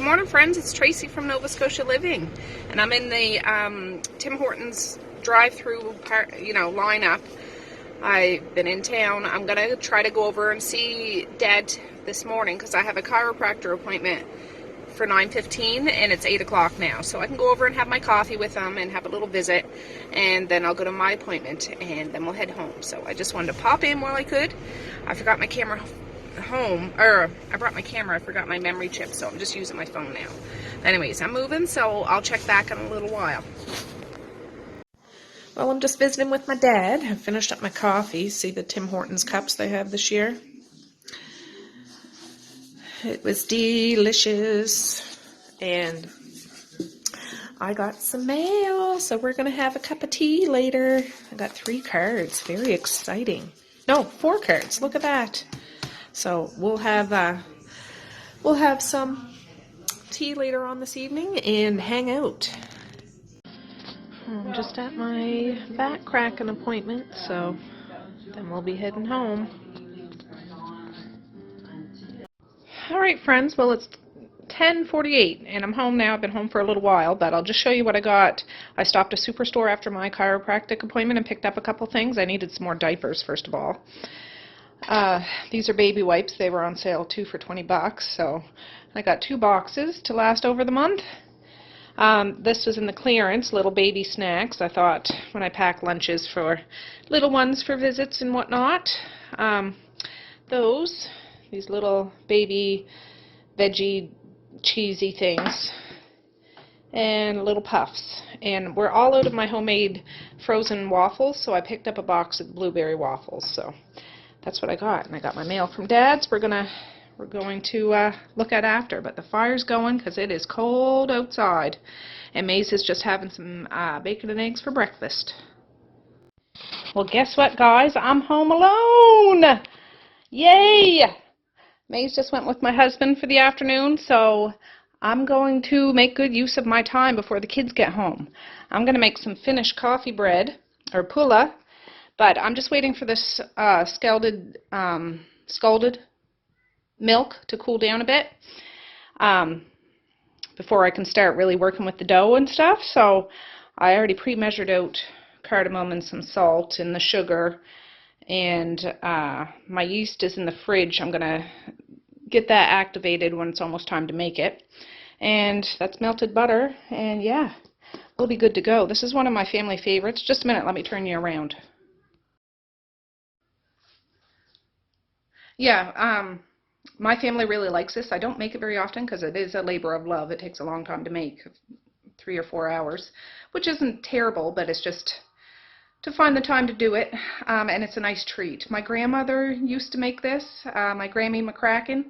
morning, friends. It's Tracey from Nova Scotia Living, and I'm in the Tim Hortons drive-through lineup. I've been in town. I'm gonna try to go over and see Dad this morning because I have a chiropractor appointment for 9:15 and it's 8 o'clock now, so I can go over and have my coffee with him and have a little visit, and then I'll go to my appointment and then we'll head home. So I just wanted to pop in while I could. I forgot my camera home, or I brought my camera, I forgot my memory chip, so I'm just using my phone now. Anyways, I'm moving, so I'll check back in a little while. Well, I'm just visiting with my dad. I've finished up my coffee. See the Tim Hortons cups they have this year? It was delicious. And I got some mail, so we're going to have a cup of tea later. I got 3 cards. Very exciting. No, 4 cards. Look at that. So we'll have some tea later on this evening and hang out. I'm just at my back cracking appointment, so then we'll be heading home. Alright, friends, well, it's 10:48 and I'm home now. I've been home for a little while, but I'll just show you what I got. I stopped a Superstore after my chiropractic appointment and picked up a couple things. I needed some more diapers, first of all. These are baby wipes. They were on sale 2 for $20, so I got 2 boxes to last over the month. This was in the clearance, little baby snacks. I thought when I pack lunches for little ones for visits and whatnot, these little baby veggie cheesy things, and little puffs. And we're all out of my homemade frozen waffles, so I picked up a box of blueberry waffles. So that's what I got. And I got my mail from Dad's. We're going to look at after, but the fire's going because it is cold outside. And Maze is just having some bacon and eggs for breakfast. Well, guess what, guys? I'm home alone! Yay! Maze just went with my husband for the afternoon, so I'm going to make good use of my time before the kids get home. I'm going to make some Finnish coffee bread, or pulla, but I'm just waiting for this scalded milk to cool down a bit before I can start really working with the dough and stuff. So I already pre-measured out cardamom and some salt and the sugar, and my yeast is in the fridge. I'm gonna get that activated when it's almost time to make it. And that's melted butter, and yeah, we'll be good to go. This is one of my family favorites. Just a minute, let me turn you around. Yeah, my family really likes this. I don't make it very often because it is a labor of love. It takes a long time to make, 3 or 4 hours, which isn't terrible, but it's just to find the time to do it, and it's a nice treat. My grandmother used to make this, my Grammy McCracken,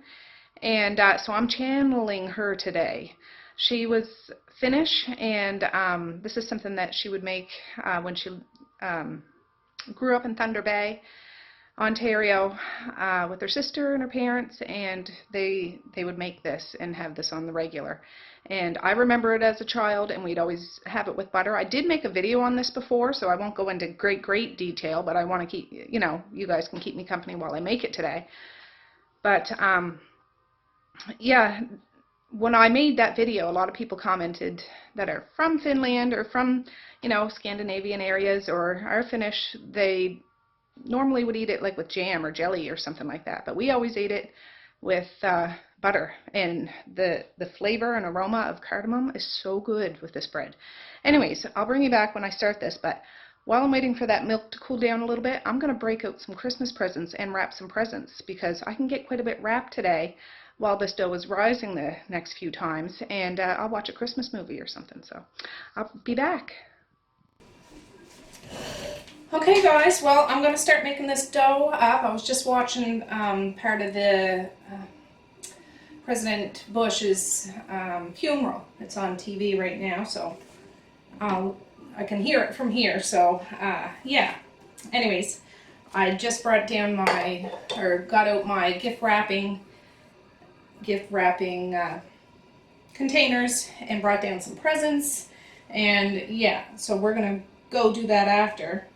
and so I'm channeling her today. She was Finnish, and this is something that she would make when she grew up in Thunder Bay, Ontario, with her sister and her parents, and they would make this and have this on the regular. And I remember it as a child, and we'd always have it with butter. I did make a video on this before, so I won't go into great detail, but I want to keep, you guys can keep me company while I make it today. But yeah, when I made that video, a lot of people commented that are from Finland or from, Scandinavian areas or are Finnish. They normally would eat it like with jam or jelly or something like that, but we always ate it with butter, and the flavor and aroma of cardamom is so good with this bread. Anyways, I'll bring you back when I start this, but while I'm waiting for that milk to cool down a little bit, I'm going to break out some Christmas presents and wrap some presents, because I can get quite a bit wrapped today while this dough is rising the next few times, and I'll watch a Christmas movie or something, so I'll be back. Okay, guys, well, I'm going to start making this dough up. I was just watching part of the President Bush's funeral. It's on TV right now, so I can hear it from here, so yeah. Anyways, I just brought down got out my gift wrapping containers and brought down some presents, and yeah, so we're going to go do that after.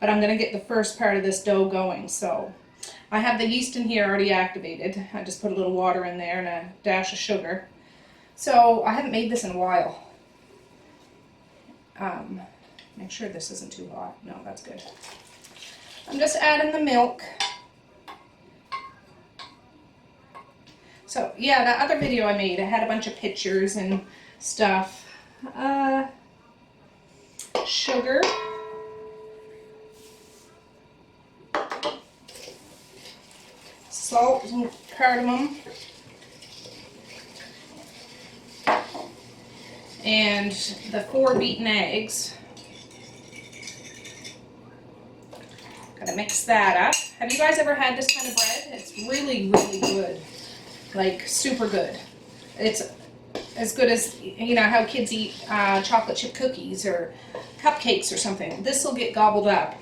But I'm going to get the first part of this dough going. So I have the yeast in here already activated. I just put a little water in there and a dash of sugar. So I haven't made this in a while. Make sure this isn't too hot. No, that's good. I'm just adding the milk. So yeah, that other video I made, I had a bunch of pictures and stuff. Sugar. Salt and cardamom. And the 4 beaten eggs. Gotta mix that up. Have you guys ever had this kind of bread? It's really, really good. Like, super good. It's as good as, you know, how kids eat chocolate chip cookies or cupcakes or something. This will get gobbled up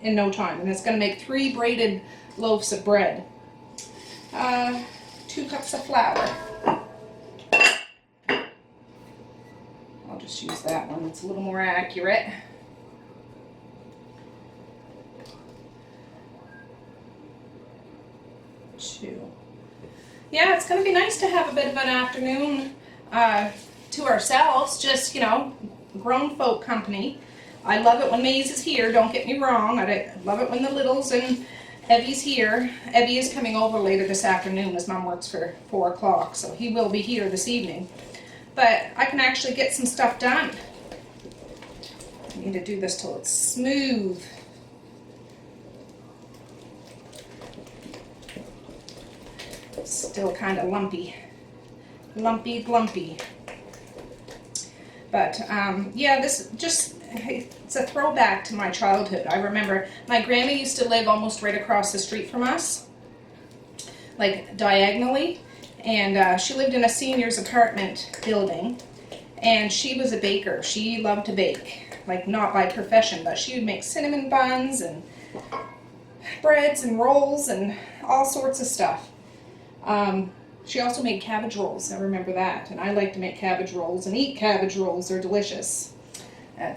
in no time. And it's gonna make 3 braided loaves of bread. 2 cups of flour. I'll just use that one. It's a little more accurate. Yeah, it's going to be nice to have a bit of an afternoon to ourselves, just, you know, grown folk company. I love it when Maze is here, don't get me wrong. I love it when the littles and Evie's here. Evie is coming over later this afternoon as Mom works for 4 o'clock, so he will be here this evening. But I can actually get some stuff done. I need to do this till it's smooth. Still kind of lumpy, glumpy. But yeah, this just, it's a throwback to my childhood. I remember my grandma used to live almost right across the street from us, like diagonally, and she lived in a seniors apartment building, and she was a baker. She loved to bake, like not by profession, but she would make cinnamon buns and breads and rolls and all sorts of stuff. She also made cabbage rolls, I remember that, and I like to make cabbage rolls and eat cabbage rolls. They're delicious.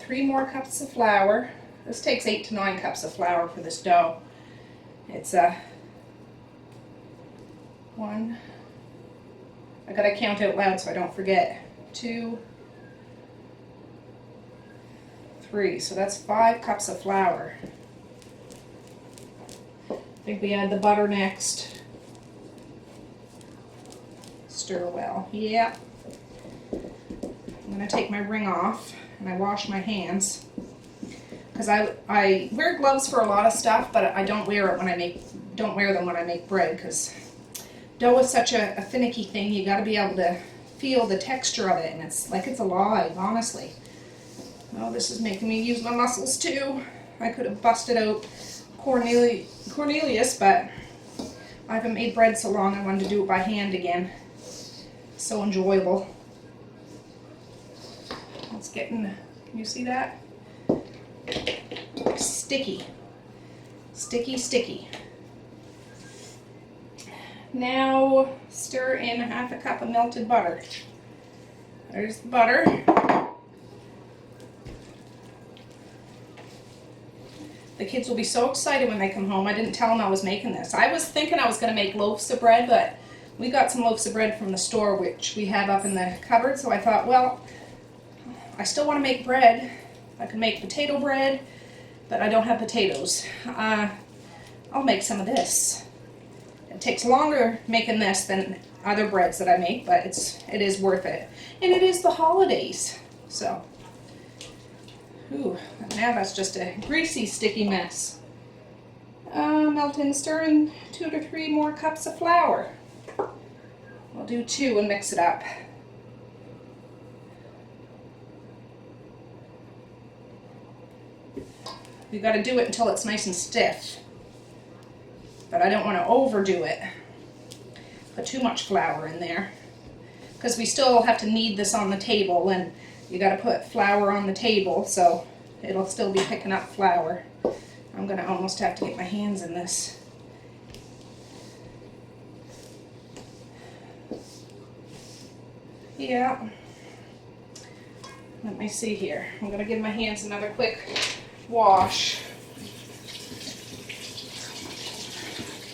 3 more cups of flour. This takes 8 to 9 cups of flour for this dough. It's 1, I gotta count out loud so I don't forget, 2, 3, so that's 5 cups of flour. I think we add the butter next. Stir well. Yeah. I'm going to take my ring off and I wash my hands because I wear gloves for a lot of stuff, but I don't wear them when I make bread because dough is such a finicky thing. You got to be able to feel the texture of it, and it's like it's alive, honestly. Oh, this is making me use my muscles too. I could have busted out Cornelius, but I haven't made bread so long. I wanted to do it by hand again. So enjoyable. It's getting, can you see that? Sticky. Sticky. Now stir in 1/2 cup of melted butter. There's the butter. The kids will be so excited when they come home. I didn't tell them I was making this. I was thinking I was going to make loaves of bread, but we got some loaves of bread from the store, which we have up in the cupboard, so I thought, well, I still want to make bread. I can make potato bread, but I don't have potatoes. I'll make some of this. It takes longer making this than other breads that I make, but it is worth it. And it is the holidays, so. Ooh, now that's just a greasy, sticky mess. Melt and stir in 2 to 3 more cups of flour. I'll do 2 and mix it up. You've got to do it until it's nice and stiff. But I don't want to overdo it. Put too much flour in there. Because we still have to knead this on the table, and you got to put flour on the table so it'll still be picking up flour. I'm going to almost have to get my hands in this. Yeah. Let me see here. I'm going to give my hands another quick wash.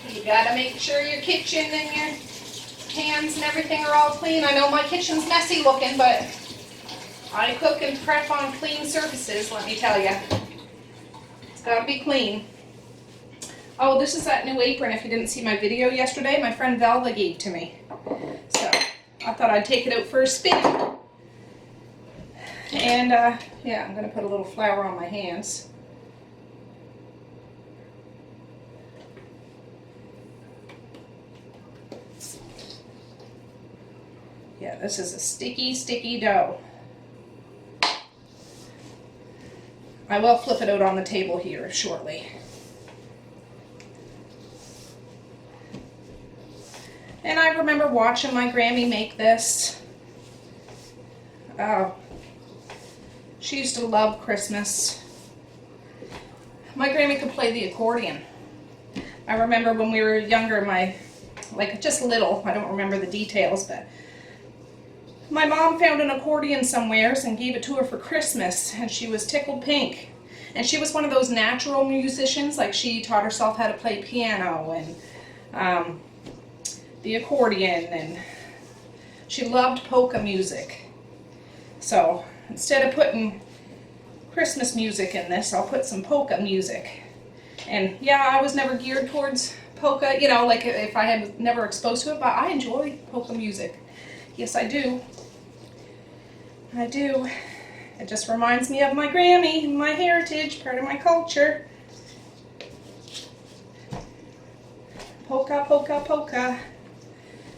You got to make sure your kitchen and your Pans and everything are all clean. I know my kitchen's messy looking, but I cook and prep on clean surfaces, let me tell you. It's gotta be clean. Oh, this is that new apron. If you didn't see my video yesterday, my friend Velva gave to me. So I thought I'd take it out for a spin. And yeah, I'm gonna put a little flour on my hands. Yeah, this is a sticky, sticky dough. I will flip it out on the table here shortly. And I remember watching my Grammy make this. Oh, she used to love Christmas. My Grammy could play the accordion. I remember when we were younger, like just little, I don't remember the details, but my mom found an accordion somewheres and gave it to her for Christmas, and she was tickled pink. And she was one of those natural musicians, like she taught herself how to play piano and the accordion, and she loved polka music. So instead of putting Christmas music in this, I'll put some polka music. And yeah, I was never geared towards polka, you know, like if I had never exposed to it, but I enjoy polka music. Yes, I do. I do. It just reminds me of my Grammy, my heritage, part of my culture. Polka, polka, polka.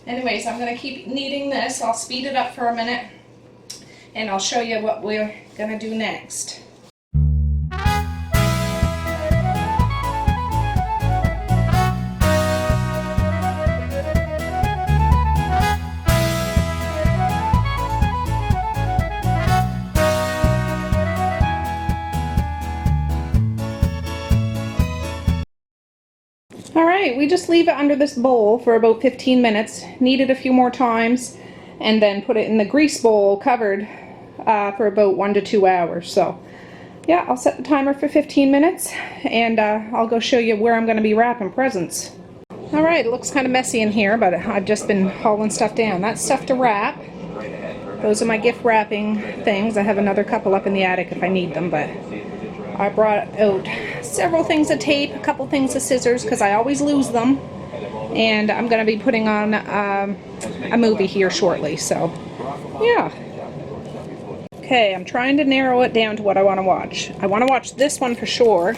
Anyways, I'm going to keep kneading this. I'll speed it up for a minute, and I'll show you what we're going to do next. Alright, we just leave it under this bowl for about 15 minutes, knead it a few more times, and then put it in the grease bowl covered for about 1 to 2 hours. So yeah, I'll set the timer for 15 minutes, and I'll go show you where I'm going to be wrapping presents. Alright, it looks kind of messy in here, but I've just been hauling stuff down. That's stuff to wrap. Those are my gift wrapping things. I have another couple up in the attic if I need them, but I brought out several things of tape, a couple things of scissors, because I always lose them. And I'm going to be putting on a movie here shortly, so yeah. Okay, I'm trying to narrow it down to what I want to watch. I want to watch this one for sure,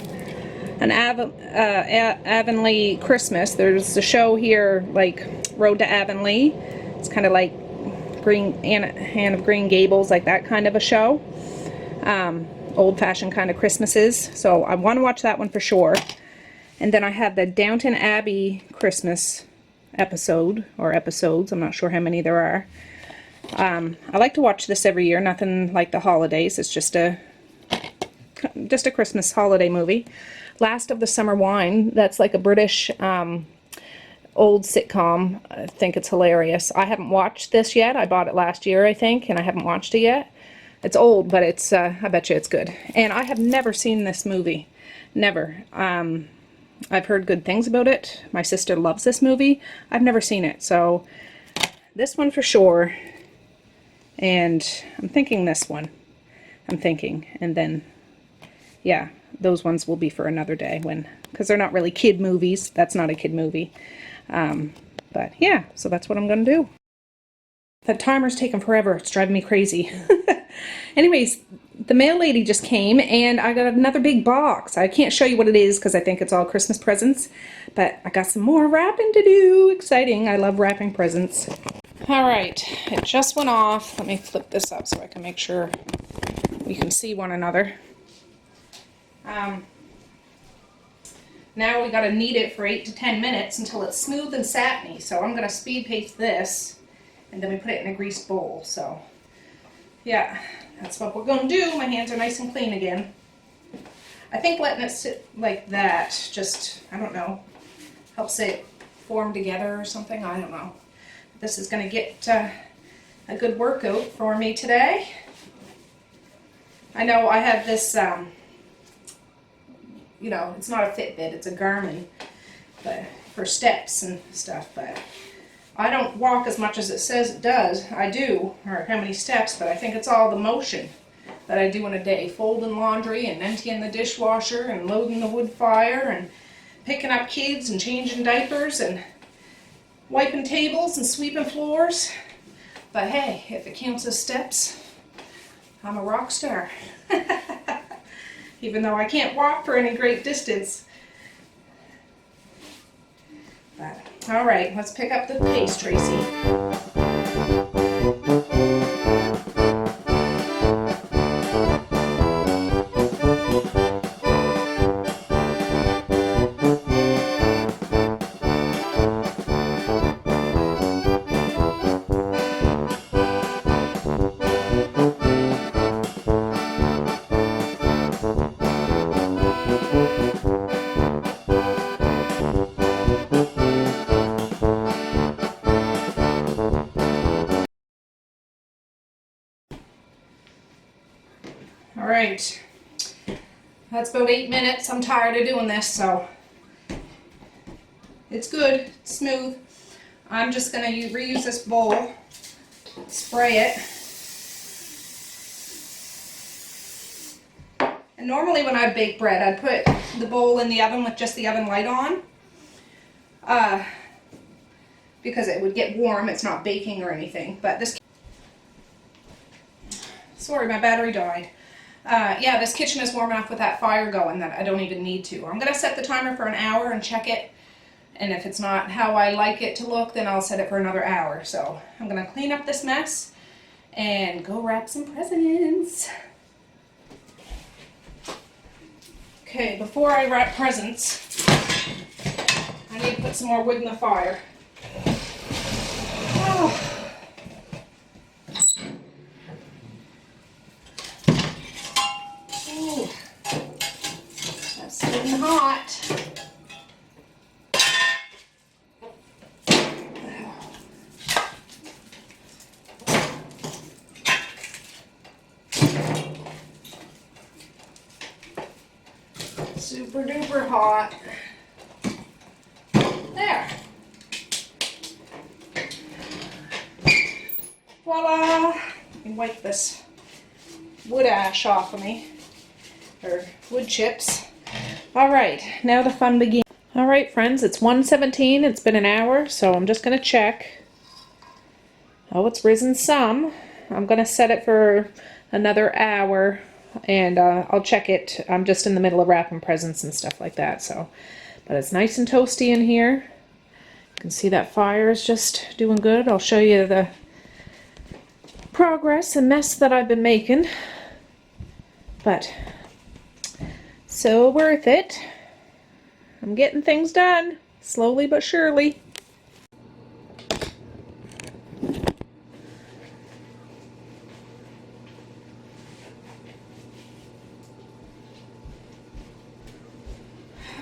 an Avonlea Christmas. There's a show here, like Road to Avonlea. It's kind of like Anne of Green Gables, like that kind of a show. Old-fashioned kind of Christmases. So I want to watch that one for sure. And then I have the Downton Abbey Christmas episode, or episodes. I'm not sure how many there are. I like to watch this every year. Nothing like the holidays. It's just a Christmas holiday movie. Last of the Summer Wine. That's like a British old sitcom. I think it's hilarious. I haven't watched this yet. I bought it last year, I think, and I haven't watched it yet. It's old, but it's I bet you it's good. And I have never seen this movie. Never. I've heard good things about it. My sister loves this movie. I've never seen it. So this one for sure. And I'm thinking this one. I'm thinking. And then, yeah, those ones will be for another day, because they're not really kid movies. That's not a kid movie. But yeah, so that's what I'm going to do. That timer's taking forever. It's driving me crazy. Anyways, the mail lady just came, and I got another big box. I can't show you what it is because I think it's all Christmas presents, but I got some more wrapping to do. Exciting. I love wrapping presents. Alright, it just went off. Let me flip this up so I can make sure we can see one another. Now we got to knead it for 8 to 10 minutes until it's smooth and satiny. So I'm going to speed paste this, and then we put it in a greased bowl. So yeah, that's what we're going to do. My hands are nice and clean again. I think letting it sit like that just, I don't know, helps it form together or something. I don't know. This is going to get a good workout for me today. I know I have this, you know, it's not a Fitbit, it's a Garmin, but for steps and stuff, but I don't walk as much as it says it does. I do, or how many steps, but I think it's all the motion that I do in a day. Folding laundry and emptying the dishwasher and loading the wood fire and picking up kids and changing diapers and wiping tables and sweeping floors. But hey, if it counts as steps, I'm a rock star. Even though I can't walk for any great distance. But, all right, let's pick up the pace, Tracy. All right, that's about 8 minutes. I'm tired of doing this, so it's good, it's smooth. I'm just gonna reuse this bowl, spray it. And normally when I bake bread, I'd put the bowl in the oven with just the oven light on, because it would get warm. It's not baking or anything, but this, sorry, my battery died. Yeah, this kitchen is warm enough with that fire going that I don't even need to. I'm going to set the timer for an hour and check it. And if it's not how I like it to look, then I'll set it for another hour. So I'm going to clean up this mess and go wrap some presents. Okay, before I wrap presents, I need to put some more wood in the fire. Oh. Ooh, that's getting hot. Super duper hot. There. Voila! Let me wipe this wood ash off of me. Or wood chips. Alright, now the fun begins. Alright friends, it's 1:17, it's been an hour, so I'm just going to check. Oh, it's risen some. I'm going to set it for another hour, and I'll check it. I'm just in the middle of wrapping presents and stuff like that, so. But it's nice and toasty in here. You can see that fire is just doing good. I'll show you the progress and mess that I've been making. But so worth it. I'm getting things done, slowly but surely.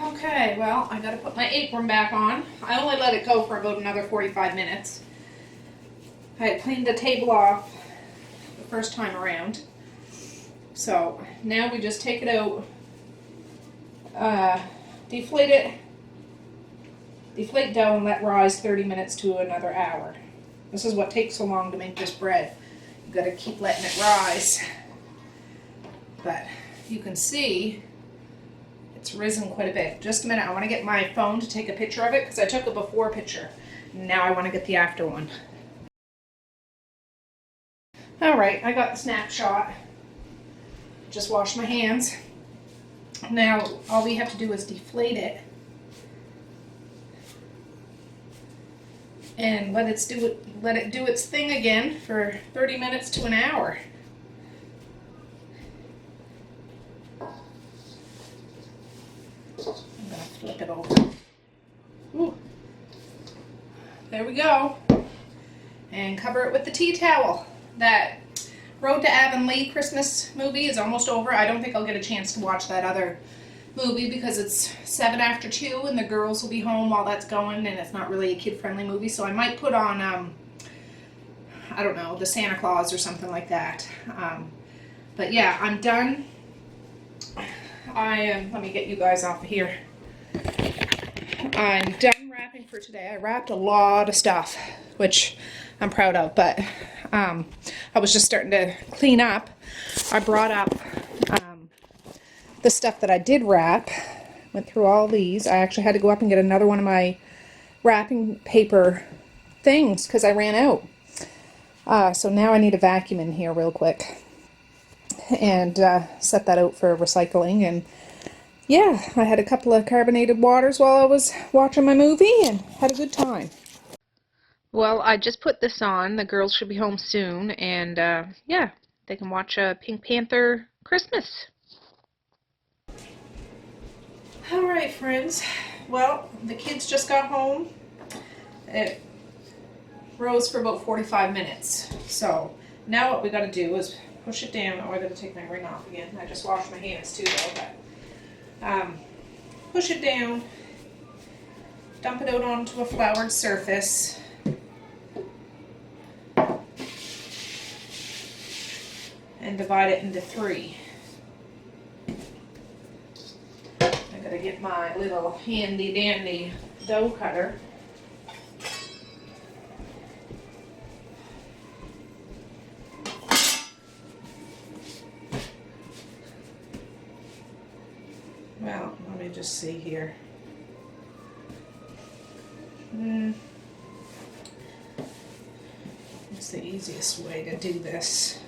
Okay, well, I gotta put my apron back on. I only let it go for about another 45 minutes. I had cleaned the table off the first time around. So now we just take it out, deflate dough and let rise 30 minutes to another hour. This is what takes so long to make this bread. You've got to keep letting it rise. But you can see it's risen quite a bit. Just a minute, I want to get my phone to take a picture of it because I took a before picture. Now I want to get the after one. Alright, I got the snapshot. Just wash my hands. Now all we have to do is deflate it and let it do its thing again for 30 minutes to an hour. I'm gonna flip it over. Ooh. There we go. And cover it with the tea towel. That Road to Avonlea Christmas movie is almost over. I don't think I'll get a chance to watch that other movie because it's 7 after 2 and the girls will be home while that's going, and it's not really a kid-friendly movie. So I might put on, I don't know, the Santa Claus or something like that. But yeah, I'm done. Let me get you guys off of here. I'm done wrapping for today. I wrapped a lot of stuff, which I'm proud of, but I was just starting to clean up. I brought up the stuff that I did wrap. Went through all these. I actually had to go up and get another one of my wrapping paper things because I ran out. So now I need a vacuum in here real quick and set that out for recycling. And yeah, I had a couple of carbonated waters while I was watching my movie and had a good time. Well, I just put this on. The girls should be home soon, and yeah, they can watch Pink Panther Christmas. Alright, friends. Well, the kids just got home. It rose for about 45 minutes. So now what we got to do is push it down. Oh, I got to take my ring off again. I just washed my hands too, though. But push it down, dump it out onto a floured surface, and divide it into 3. I gotta get my little handy dandy dough cutter. Well, let me just see here. It's the easiest way to do this.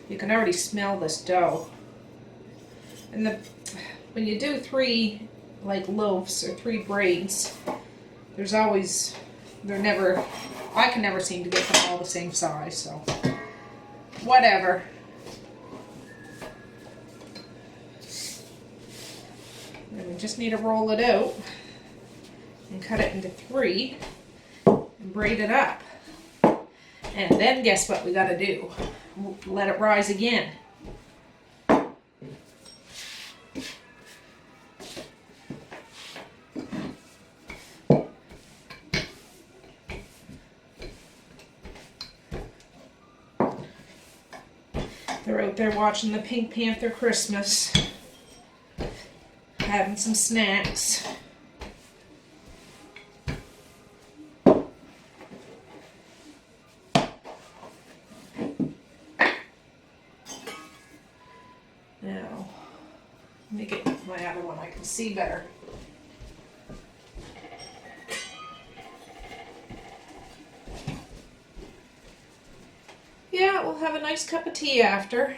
You can already smell this dough. And when you do 3 like loaves or 3 braids, there's always, I can never seem to get them all the same size, so whatever. Then we just need to roll it out and cut it into 3 and braid it up. And then guess what we gotta do? Let it rise again. They're out there watching the Pink Panther Christmas, having some snacks. Now, let me get my other one, I can see better. Yeah, we'll have a nice cup of tea after.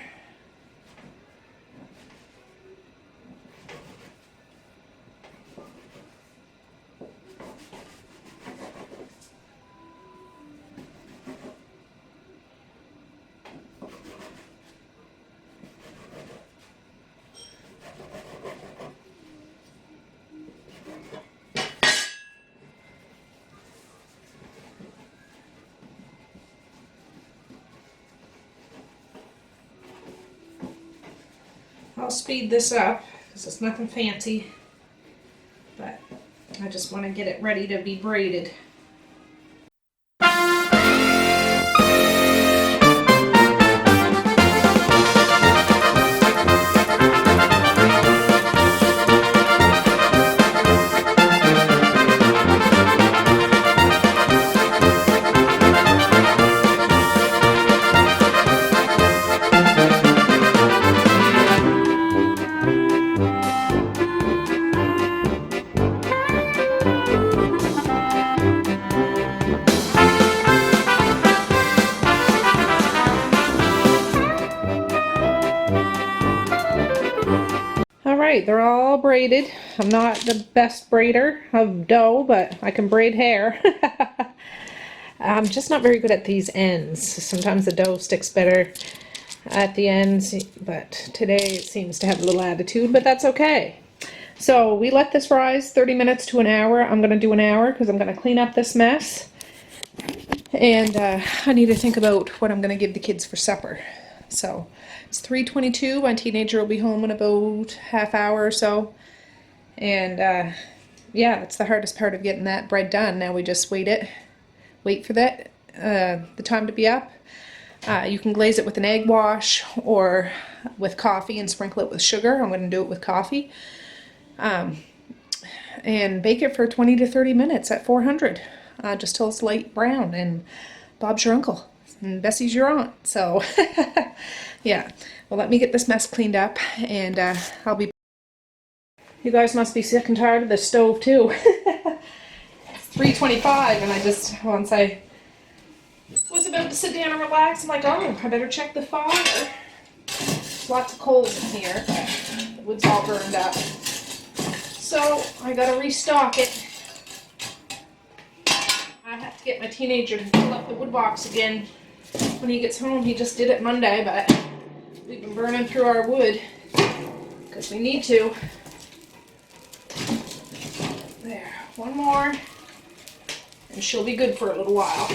I'll speed this up because it's nothing fancy, but I just want to get it ready to be braided. They're all braided. I'm not the best braider of dough, but I can braid hair. I'm just not very good at these ends. Sometimes the dough sticks better at the ends, but today it seems to have a little attitude, but that's okay. So we let this rise 30 minutes to an hour. I'm going to do an hour because I'm going to clean up this mess. And I need to think about what I'm going to give the kids for supper. So it's 3:22. My teenager will be home in about half hour or so. And yeah, that's the hardest part of getting that bread done. Now we just wait for that, the time to be up. You can glaze it with an egg wash or with coffee and sprinkle it with sugar. I'm going to do it with coffee. And bake it for 20 to 30 minutes at 400, just till it's light brown. And Bob's your uncle, and Bessie's your aunt. So, yeah. Well, let me get this mess cleaned up, and I'll be... You guys must be sick and tired of the stove, too. It's 3:25, and I just, once I was about to sit down and relax, I'm like, oh, I better check the fire. There's lots of coals in here, but the wood's all burned up. So I gotta restock it. I have to get my teenager to fill up the wood box again when he gets home. He just did it Monday, but we've been burning through our wood because we need to. There, one more, and she'll be good for a little while.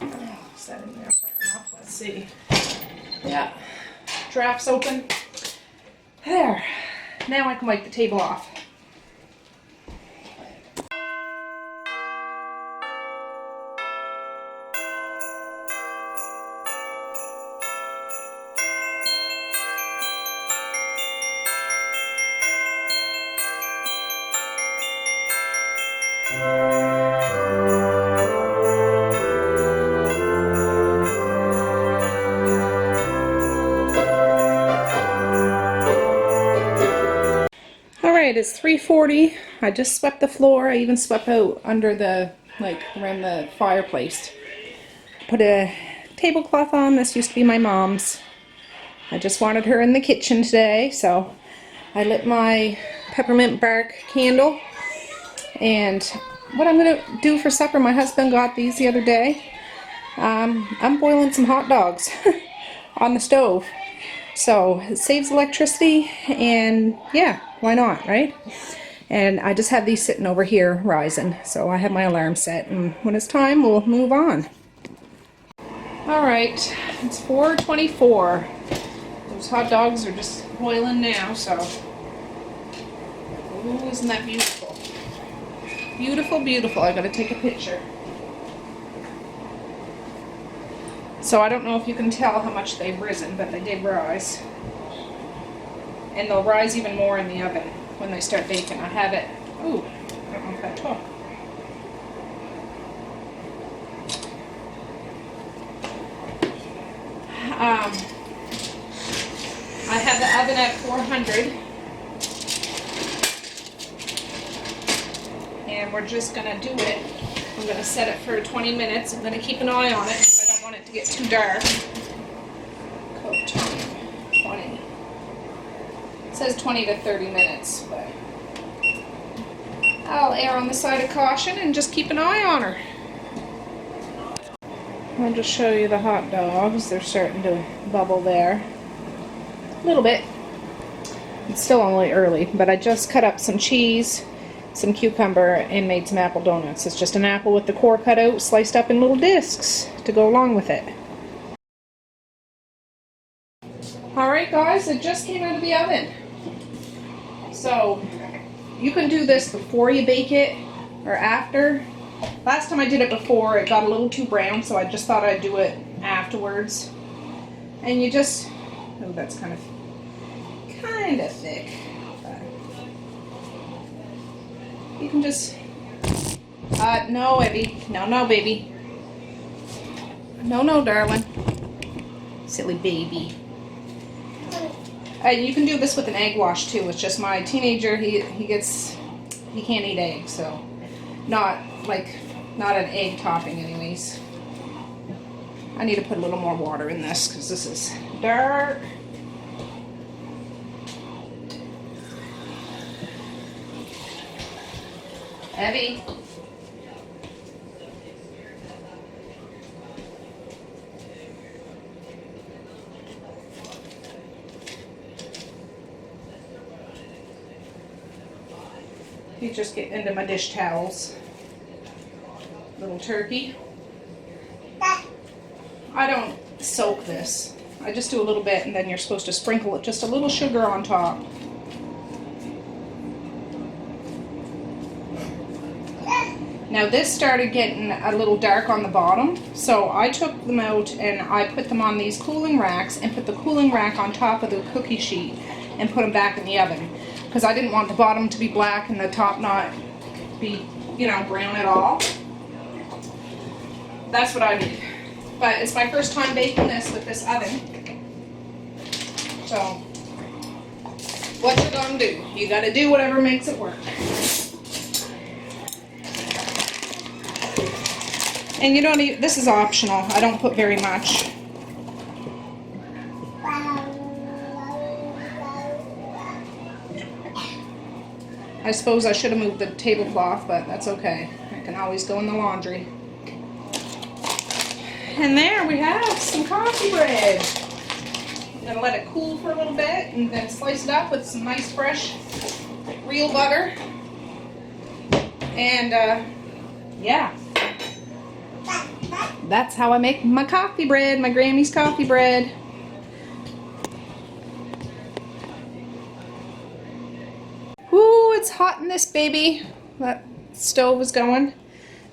Oh, is that in there far enough? Let's see. Yeah, draft's open. There. Now I can wipe the table off. It's 3:40. I just swept the floor. I even swept out under the, like, around the fireplace. Put a tablecloth on. This used to be my mom's. I just wanted her in the kitchen today, so I lit my peppermint bark candle. And what I'm going to do for supper, my husband got these the other day. I'm boiling some hot dogs on the stove. So it saves electricity, and yeah, why not, right? And I just have these sitting over here rising, so I have my alarm set, and when it's time, we'll move on. All right, it's 4:24. Those hot dogs are just boiling now, so. Ooh, isn't that beautiful? Beautiful, beautiful. I gotta take a picture. So I don't know if you can tell how much they've risen, but they did rise. And they'll rise even more in the oven when they start baking. I have it, ooh, I don't know if that took. I have the oven at 400. And we're just gonna do it. I'm gonna set it for 20 minutes. I'm gonna keep an eye on it because I don't want it to get too dark. Cook time, 20. It says 20 to 30 minutes, but I'll err on the side of caution and just keep an eye on her. I'll just show you the hot dogs. They're starting to bubble there. A little bit. It's still only early, but I just cut up some cheese, some cucumber, and made some apple donuts. It's just an apple with the core cut out, sliced up in little discs to go along with it. Alright guys, it just came out of the oven. So, you can do this before you bake it, or after. Last time I did it before, it got a little too brown, so I just thought I'd do it afterwards. And you just, oh, that's kind of thick. You can just, no, Evie. No, baby. No, darling. Silly baby. You can do this with an egg wash too. It's just my teenager, he can't eat eggs, so not an egg topping anyways. I need to put a little more water in this because this is dark. Evie. You just get into my dish towels. Little turkey. I don't soak this. I just do a little bit, and then you're supposed to sprinkle it, just a little sugar on top. Now this started getting a little dark on the bottom, so I took them out and I put them on these cooling racks and put the cooling rack on top of the cookie sheet and put them back in the oven. Because I didn't want the bottom to be black and the top not be, you know, brown at all. That's what I did. But it's my first time baking this with this oven. So, what you gonna do? You gotta do whatever makes it work. And you don't even, this is optional. I don't put very much. I suppose I should have moved the tablecloth, but that's okay. I can always go in the laundry. And there we have some coffee bread. I'm gonna let it cool for a little bit and then slice it up with some nice fresh real butter. And yeah. That's how I make my coffee bread, my Grammy's coffee bread. Woo, it's hot in this baby. That stove is going.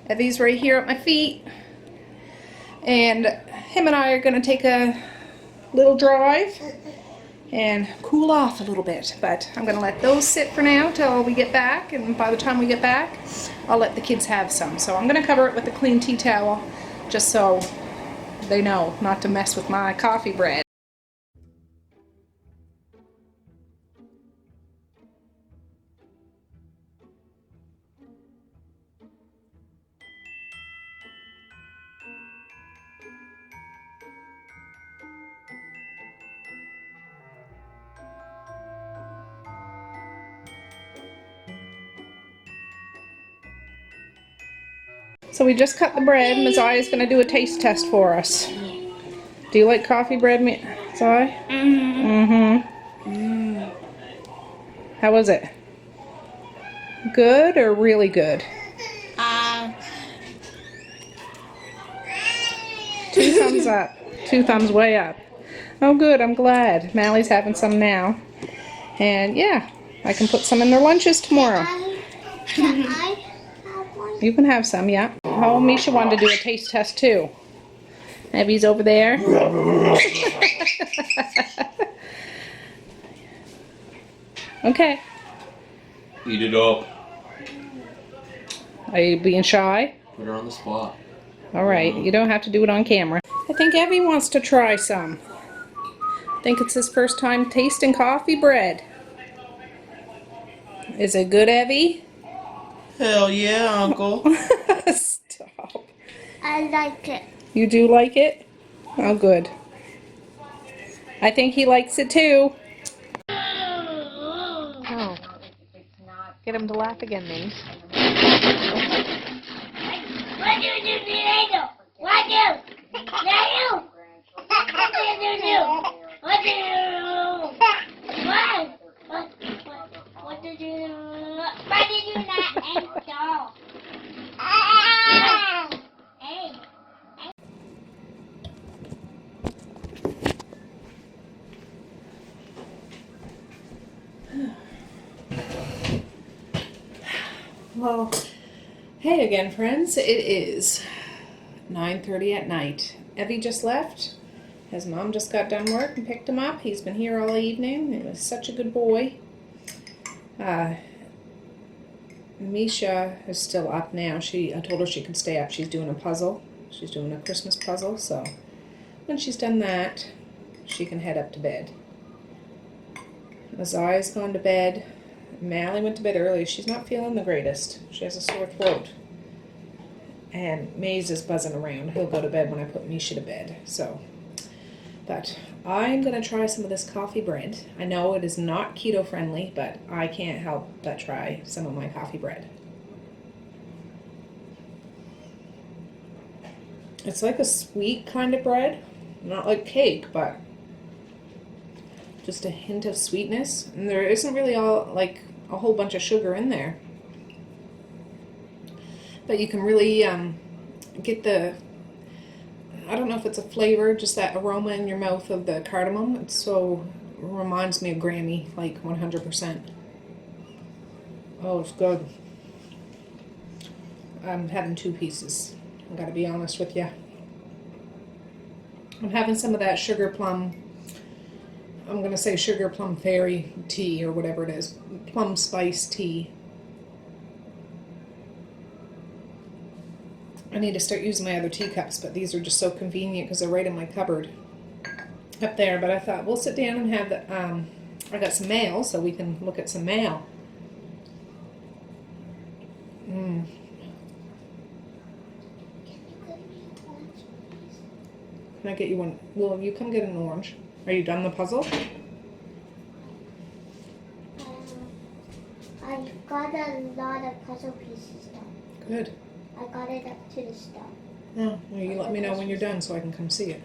Evie's right here at my feet. And him and I are going to take a little drive and cool off a little bit. But I'm going to let those sit for now till we get back. And by the time we get back, I'll let the kids have some. So I'm going to cover it with a clean tea towel just so they know not to mess with my coffee bread. So we just cut the bread. Mazai is going to do a taste test for us. Do you like coffee bread, Mazai? How was it? Good or really good? 2 thumbs up. 2 thumbs way up. Oh good, I'm glad. Mally's having some now. And yeah, I can put some in their lunches tomorrow. Can I have one? You can have some, yeah. Oh, Misha wanted to do a taste test too. Evie's over there. Okay. Eat it up. Are you being shy? Put her on the spot. Alright, you don't have to do it on camera. I think Evie wants to try some. I think it's his first time tasting coffee bread. Is it good, Evie? Hell yeah, Uncle. Stop. I like it. You do like it? Oh, good. I think he likes it too. Oh. Get him to laugh again, Mace. What do you do, Diego? What do? Diego? What do you do? What do you? What did you do? Why did you not answer? Hey. Well, hey again, friends. It is 9:30 at night. Evie just left. His mom just got done work and picked him up. He's been here all evening. He was such a good boy. Misha is still up now. I told her she could stay up. She's doing a puzzle. She's doing a Christmas puzzle, so when she's done that, she can head up to bed. Mazai's gone to bed. Mally went to bed early. She's not feeling the greatest. She has a sore throat. And Maze is buzzing around. He'll go to bed when I put Misha to bed. So, but I'm going to try some of this coffee bread. I know it is not keto friendly, but I can't help but try some of my coffee bread. It's like a sweet kind of bread. Not like cake, but just a hint of sweetness. And there isn't really a whole bunch of sugar in there. But you can really get the, I don't know if it's a flavor, just that aroma in your mouth of the cardamom. It reminds me of Grammy, like 100%. Oh, it's good. I'm having 2 pieces. I gotta be honest with you. I'm having some of that sugar plum, I'm gonna say sugar plum fairy tea or whatever it is. Plum spice tea. I need to start using my other teacups, but these are just so convenient because they're right in my cupboard up there. But I thought we'll sit down and have the, I got some mail, so we can look at some mail. Can I get you one? Will you come get an orange? Are you done the puzzle? I got a lot of puzzle pieces done. Good. I got it up to the start. Oh, well, you let me know when you're done so I can come see it.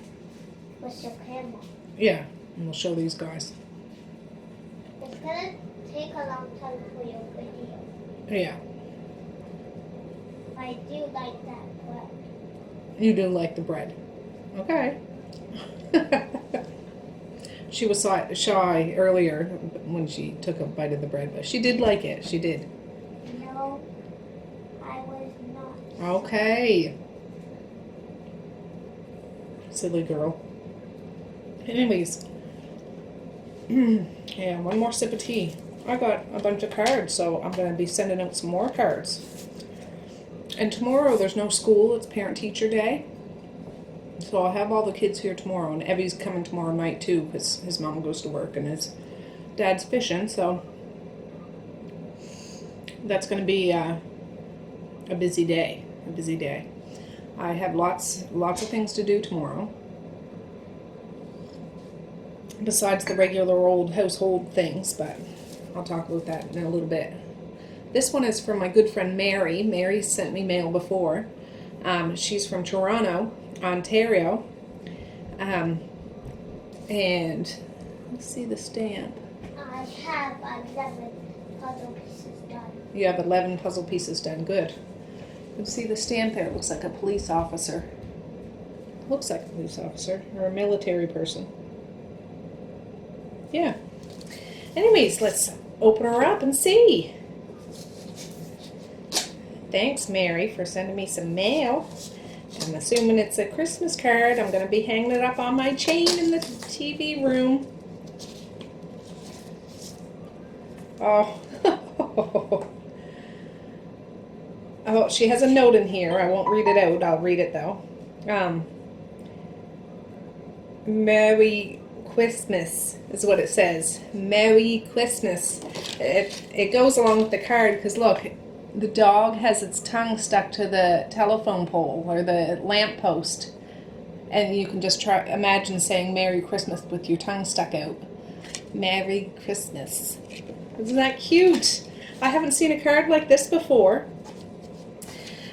With your camera. Yeah, and we'll show these guys. It's gonna take a long time for your video. Yeah. I do like that, but You do like the bread. Okay. She was shy earlier when she took a bite of the bread, but she did like it. She did. no, I was not. Okay. Silly girl. Anyways. Yeah, one more sip of tea. I got a bunch of cards, so I'm going to be sending out some more cards. And tomorrow there's no school. It's parent-teacher day. So I'll have all the kids here tomorrow, and Evie's coming tomorrow night too, because his mom goes to work and his dad's fishing, so that's going to be a busy day. I have lots of things to do tomorrow, besides the regular old household things, but I'll talk about that in a little bit. This one is from my good friend Mary. Mary sent me mail before. She's from Toronto, Ontario. And let's see the stamp. I have 11 puzzle pieces done. You have 11 puzzle pieces done. Good. You can see the stamp there. It looks like a police officer. Looks like a police officer or a military person. Yeah. Anyways, let's open her up and see. Thanks, Mary, for sending me some mail. I'm assuming it's a Christmas card. I'm going to be hanging it up on my chain in the TV room. Oh. Oh, she has a note in here. I won't read it out. I'll read it, though. Merry Christmas is what it says. Merry Christmas. It goes along with the card because, look, the dog has its tongue stuck to the telephone pole or the lamp post, and you can just imagine saying Merry Christmas with your tongue stuck out. Merry Christmas. Isn't that cute? I haven't seen a card like this before.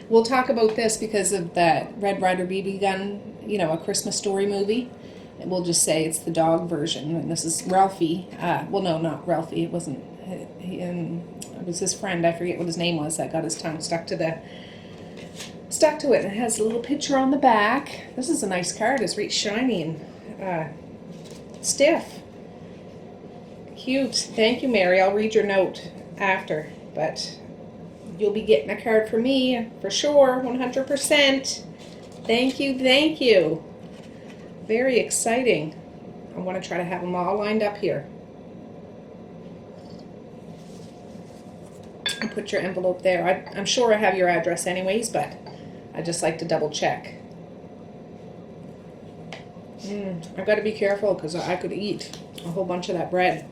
We'll talk about this because of that Red Ryder BB gun, you know, A Christmas Story movie. And we'll just say it's the dog version, and this is Ralphie. Well, no, not Ralphie. It wasn't. It was his friend. I forget what his name was. That got his tongue stuck to it. It has a little picture on the back. This is a nice card. It's really shiny and stiff. Cute. Thank you, Mary. I'll read your note after, but you'll be getting a card from me for sure, 100%. Thank you. Very exciting. I want to try to have them all lined up here. And put your envelope there. I'm sure I have your address anyways, but I just like to double check. I've got to be careful because I could eat a whole bunch of that bread.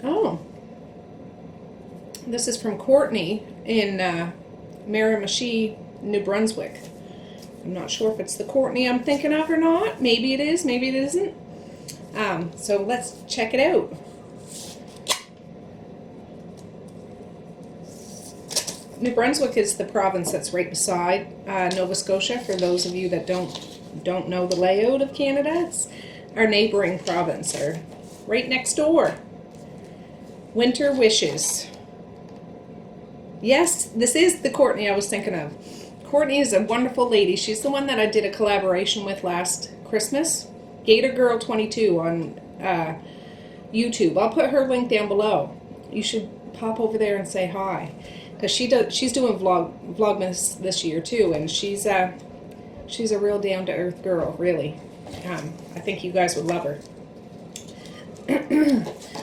Oh. This is from Courtney in Miramichi, New Brunswick. I'm not sure if it's the Courtney I'm thinking of or not. Maybe it is, maybe it isn't. So let's check it out. New Brunswick is the province that's right beside Nova Scotia. For those of you that don't know the layout of Canada, it's our neighboring province, or right next door. Winter Wishes. Yes, this is the Courtney I was thinking of. Courtney is a wonderful lady. She's the one that I did a collaboration with last Christmas. Gator Girl 22 on YouTube. I'll put her link down below. You should pop over there and say hi, because she's doing Vlogmas this year too, and she's a real down-to-earth girl, really. I think you guys would love her.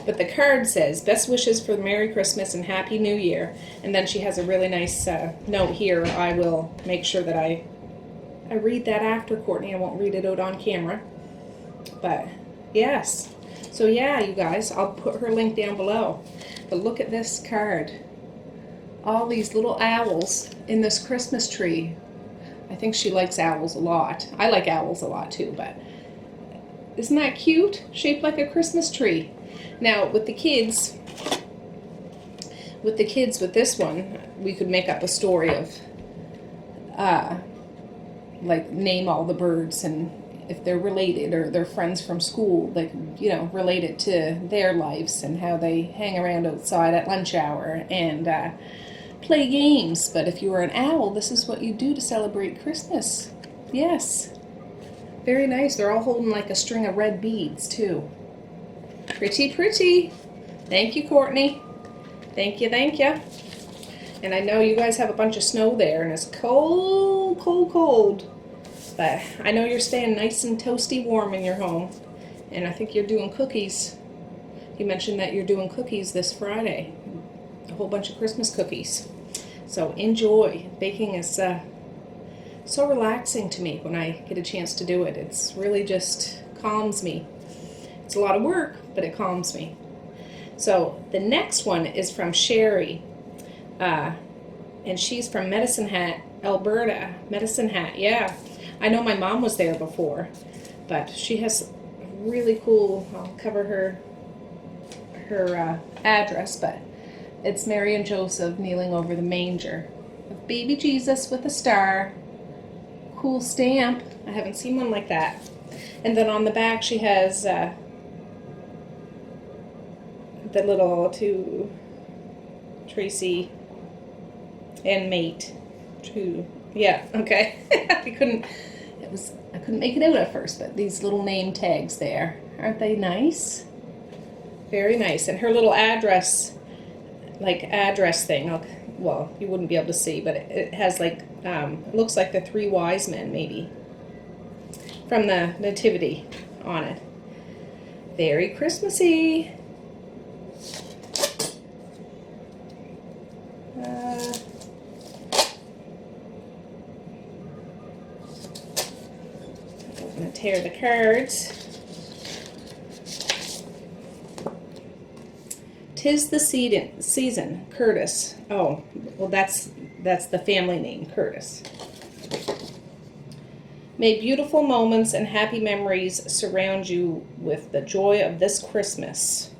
But the card says, best wishes for Merry Christmas and Happy New Year. And then she has a really nice note here. I will make sure that I read that after, Courtney. I won't read it out on camera. But, yes. So, yeah, you guys, I'll put her link down below. But look at this card. All these little owls in this Christmas tree. I think she likes owls a lot. I like owls a lot, too, but isn't that cute? Shaped like a Christmas tree. Now, with the kids, with this one, we could make up a story of, like, name all the birds, and if they're related or they're friends from school, like, you know, related to their lives and how they hang around outside at lunch hour and play games. But if you were an owl, this is what you do to celebrate Christmas. Yes. Very nice. They're all holding like a string of red beads, too. Pretty, pretty. Thank you, Courtney. Thank you, thank you. And I know you guys have a bunch of snow there, and it's cold, cold, cold. But I know you're staying nice and toasty warm in your home. And I think you're doing cookies. You mentioned that you're doing cookies this Friday. A whole bunch of Christmas cookies. So enjoy. Baking is so relaxing to me when I get a chance to do it. It's really just calms me. It's a lot of work, but it calms me. So the next one is from Sherry, and she's from Medicine Hat, Alberta. Medicine Hat, yeah. I know my mom was there before, but she has really cool, I'll cover her address, but it's Mary and Joseph kneeling over the manger of baby Jesus with a star. Cool stamp. I haven't seen one like that. And then on the back she has the little to Tracey and mate. Yeah, okay. I couldn't make it out at first, but these little name tags there. Aren't they nice? Very nice. And her little address thing, well, you wouldn't be able to see, but it has like, it looks like the 3 wise men, maybe, from the nativity on it. Very Christmassy. I'm going to tear the cards. 'Tis the season, Curtis. Oh, well, that's the family name, Curtis. May beautiful moments and happy memories surround you with the joy of this Christmas.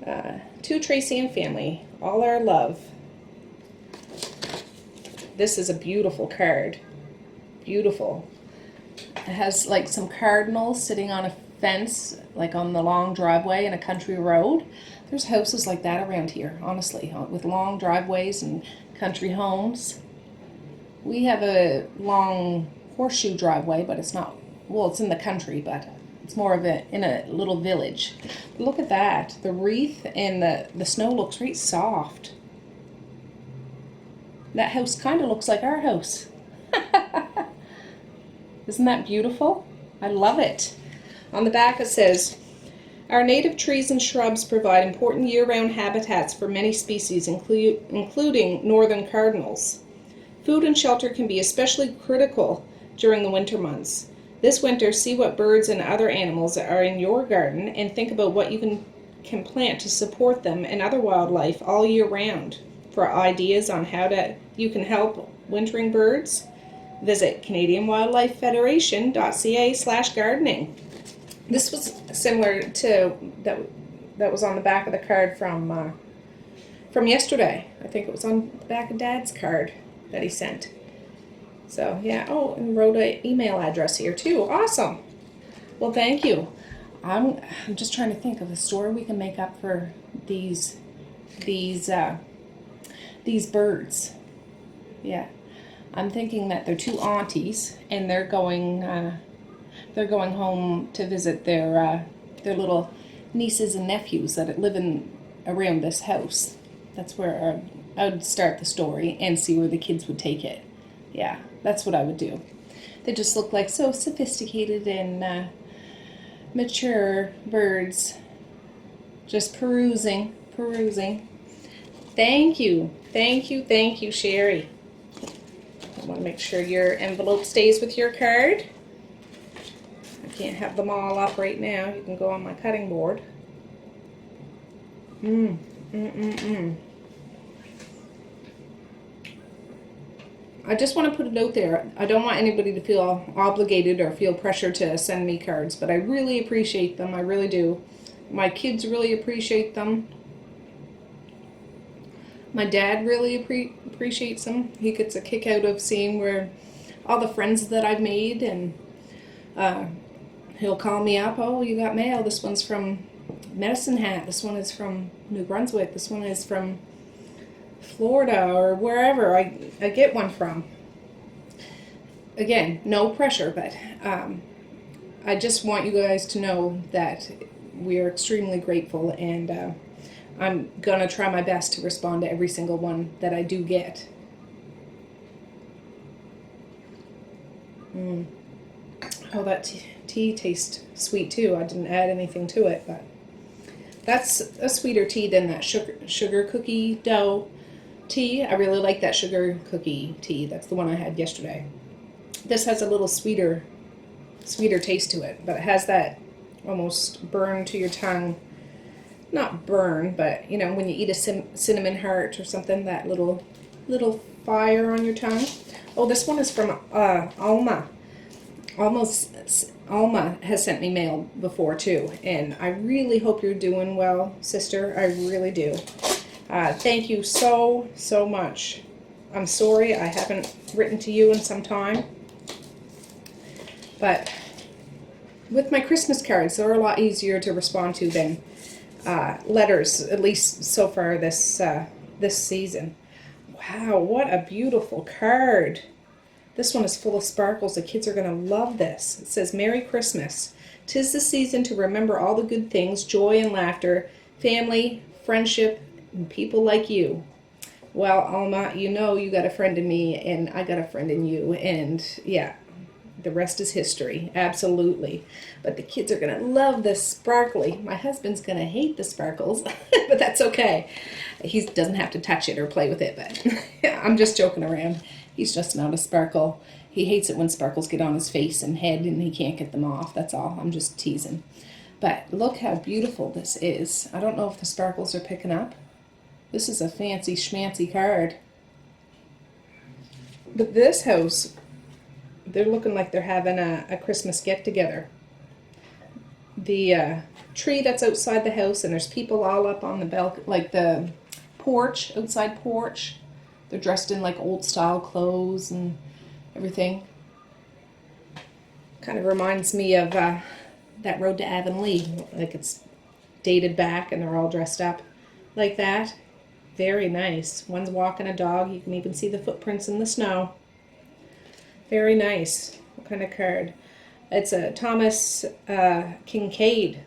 To Tracey and family, all our love. This is a beautiful card. Beautiful. It has like some cardinals sitting on a fence, like on the long driveway in a country road. There's houses like that around here, honestly, with long driveways and country homes. We have a long horseshoe driveway, but it's not, well, it's in the country, but it's more of in a little village. But look at that. The wreath and the snow looks right soft. That house kind of looks like our house. Isn't that beautiful? I love it. On the back it says, our native trees and shrubs provide important year-round habitats for many species, including northern cardinals. Food and shelter can be especially critical during the winter months. This winter, see what birds and other animals are in your garden and think about what you can plant to support them and other wildlife all year round. For ideas on how you can help wintering birds, visit CanadianWildlifeFederation.ca/gardening. This was similar to that was on the back of the card from yesterday. I think it was on the back of Dad's card that he sent. So yeah. Oh, and wrote an email address here too. Awesome. Well, thank you. I'm just trying to think of a story we can make up for these birds. Yeah. I'm thinking that they're 2 aunties and they're going home to visit their little nieces and nephews that live in around this house. That's where I would start the story and see where the kids would take it. Yeah, that's what I would do. They just look like so sophisticated and mature birds. Just perusing. Thank you, Sherry. I want to make sure your envelope stays with your card. I can't have them all up right now. You can go on my cutting board. I just want to put a note there. I don't want anybody to feel obligated or feel pressure to send me cards, but I really appreciate them. I really do. My kids really appreciate them. My dad really appreciates them. He gets a kick out of seeing where all the friends that I've made, and he'll call me up. Oh, you got mail. This one's from Medicine Hat. This one is from New Brunswick. This one is from Florida or wherever I get one from. Again, no pressure, but I just want you guys to know that we are extremely grateful, and I'm gonna try my best to respond to every single one that I do get. Oh, that tea tastes sweet too. I didn't add anything to it, but that's a sweeter tea than that sugar cookie dough tea. I really like that sugar cookie tea. That's the one I had yesterday. This has a little sweeter taste to it, but it has that almost burn to your tongue. Not burn, but you know, when you eat a cinnamon heart or something, that little fire on your tongue. Oh, this one is from Alma. Alma has sent me mail before too, and I really hope you're doing well, sister. I really do. Thank you so much. I'm sorry I haven't written to you in some time, but with my Christmas cards, they're a lot easier to respond to than letters, at least so far this season. Wow, what a beautiful card. This one is full of sparkles. The kids are going to love this. It says, Merry Christmas. 'Tis the season to remember all the good things, joy and laughter, family, friendship, and people like you. Well, Alma, you know you got a friend in me, and I got a friend in you, and yeah, the rest is history. Absolutely. But the kids are going to love this sparkly. My husband's going to hate the sparkles, but that's okay. He doesn't have to touch it or play with it, but I'm just joking around. He's just not a sparkle. He hates it when sparkles get on his face and head and he can't get them off. That's all. I'm just teasing. But look how beautiful this is. I don't know if the sparkles are picking up. This is a fancy schmancy card. But this house, they're looking like they're having a Christmas get-together. The tree that's outside the house, and there's people all up on the balcony, like the porch, outside porch. They're dressed in like old style clothes and everything. Kind of reminds me of that Road to Avonlea. Like it's dated back and they're all dressed up like that. Very nice. One's walking a dog. You can even see the footprints in the snow. Very nice. What kind of card? It's a Thomas Kincaid,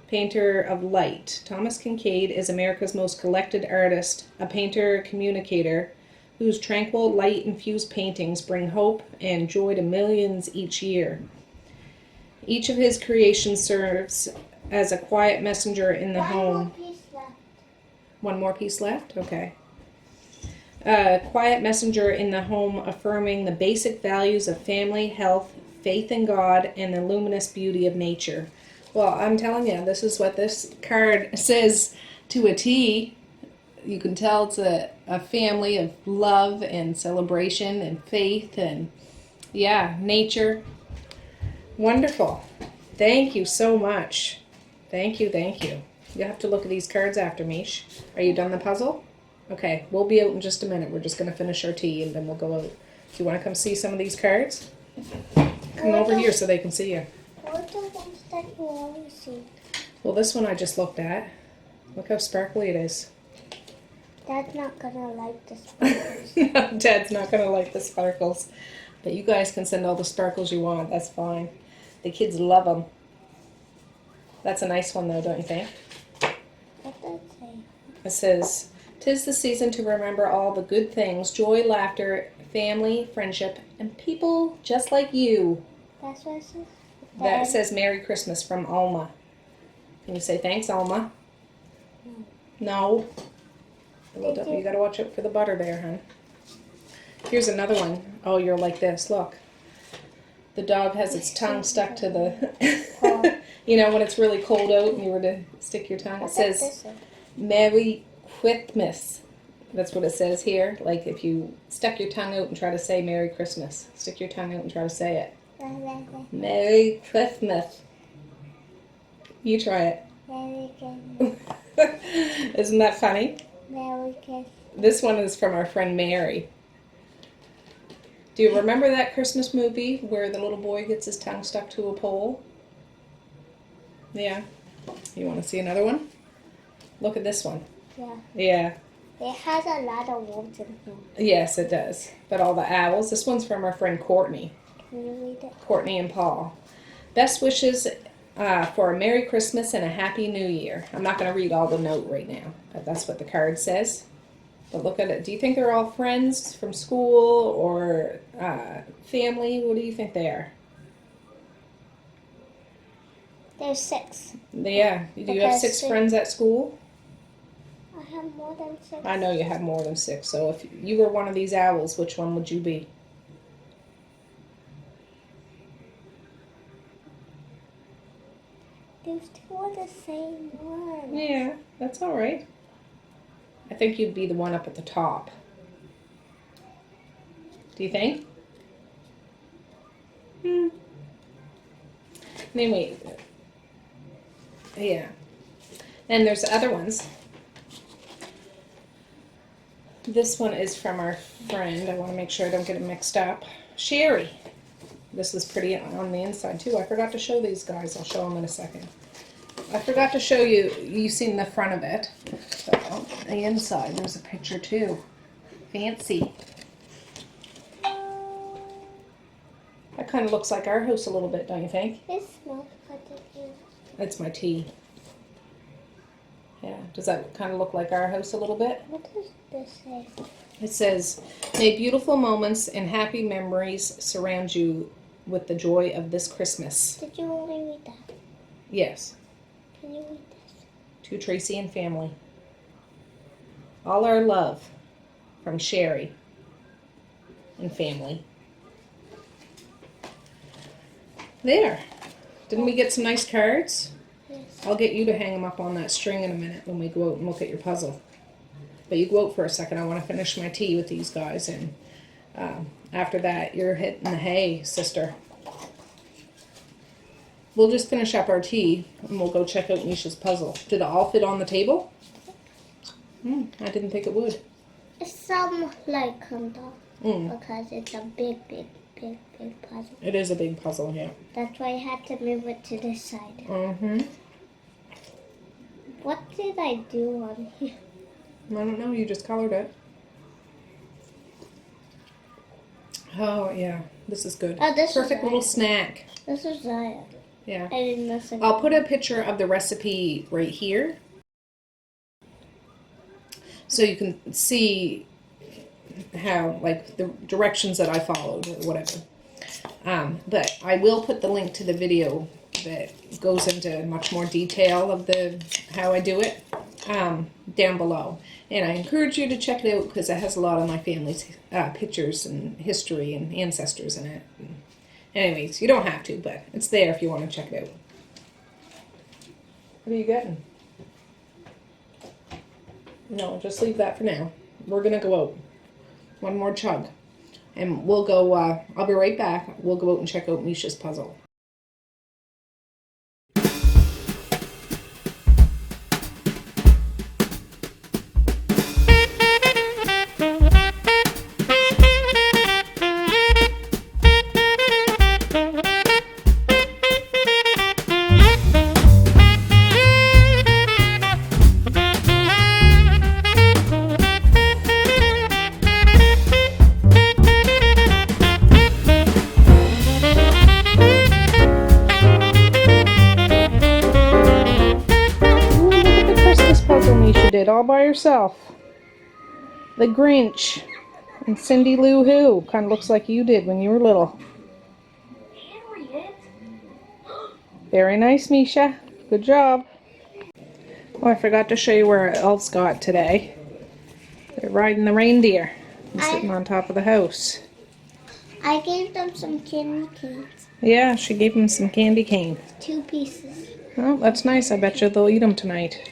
painter of light. Thomas Kincaid is America's most collected artist, a painter communicator whose tranquil, light-infused paintings bring hope and joy to millions each year. Each of his creations serves as a quiet messenger in the home. One more piece left? Okay. A quiet messenger in the home, affirming the basic values of family, health, faith in God, and the luminous beauty of nature. Well, I'm telling you, this is what this card says to a T. You can tell it's a family of love and celebration and faith and, yeah, nature. Wonderful. Thank you so much. Thank you. You have to look at these cards after, Mish. Are you done the puzzle? Okay, we'll be out in just a minute. We're just going to finish our tea and then we'll go out. Do you want to come see some of these cards? Come over here so they can see you. What are the ones that you always see? Well, this one I just looked at. Look how sparkly it is. Dad's not gonna like the sparkles. Dad's not going to like the sparkles. But you guys can send all the sparkles you want. That's fine. The kids love them. That's a nice one though, don't you think? What does it say? It says, "'Tis the season to remember all the good things, joy, laughter, family, friendship, and people just like you." That's what it says? That says Merry Christmas from Alma. Can you say thanks, Alma? No. Well, you gotta watch out for the butter there, hon. Here's another one. Oh, you're like this. Look. The dog has its tongue stuck to the... You know, when it's really cold out and you were to stick your tongue. It says Merry Christmas. That's what it says here. Like if you stuck your tongue out and try to say Merry Christmas. Stick your tongue out and try to say it. Merry Christmas. You try it. Merry Christmas. Isn't that funny? Merry Christmas. This one is from our friend Mary. Do you remember that Christmas movie where the little boy gets his tongue stuck to a pole? Yeah. You want to see another one? Look at this one. Yeah. Yeah. It has a lot of wolves in here. Yes, it does. But all the owls. This one's from our friend Courtney. Can you read it? Courtney and Paul. Best wishes for a Merry Christmas and a Happy New Year. I'm not going to read all the note right now, but that's what the card says. But look at it. Do you think they're all friends from school or family? What do you think they are? There's 6. Yeah. Do you have 6 friends at school? I have more than 6. I know you have more than 6. So if you were one of these owls, which one would you be? There's 2 of the same one. Yeah, that's all right. I think you'd be the one up at the top. Do you think? Anyway, yeah. And there's other ones. This one is from our friend. I want to make sure I don't get it mixed up. Sherry. This is pretty on the inside too. I forgot to show these guys. I'll show them in a second. I forgot to show you. You've seen the front of it. But on the inside, there's a picture too. Fancy. That kind of looks like our house a little bit, don't you think? It smells like it is. That's my tea. Yeah. Does that kind of look like our house a little bit? What does this say? It says, "May beautiful moments and happy memories surround you with the joy of this Christmas." Did you only read that? Yes. Can you read this? To Tracey and family. All our love from Sherry and family. There. Didn't we get some nice cards? Yes. I'll get you to hang them up on that string in a minute when we go out and look at your puzzle. But you go out for a second. I want to finish my tea with these guys. And after that, you're hitting the hay, sister. We'll just finish up our tea and we'll go check out Misha's puzzle. Did it all fit on the table? I didn't think it would. It's some like down because it's a big puzzle. It is a big puzzle, yeah. That's why I had to move it to this side. What did I do on here? I don't know. You just colored it. Oh, yeah. This is good. Oh, this Perfect is little nice. snack. This is Zaya. Yeah. I didn't listen. I'll put a picture of the recipe right here so you can see how, like, the directions that I followed or whatever. But I will put the link to the video that goes into much more detail of how I do it down below. And I encourage you to check it out because it has a lot of my family's pictures and history and ancestors in it. Anyways, you don't have to, but it's there if you want to check it out. What are you getting? No, just leave that for now. We're going to go out. One more chug. And we'll go, I'll be right back. We'll go out and check out Misha's puzzle. did all by yourself. The Grinch and Cindy Lou Who. Kind of looks like you did when you were little. Very nice, Misha. Good job. Oh, I forgot to show you where our elves got today. They're riding the reindeer and sitting on top of the house. I gave them some candy canes. Yeah, she gave them some candy cane. 2 pieces. Oh, that's nice. I bet you they'll eat them tonight.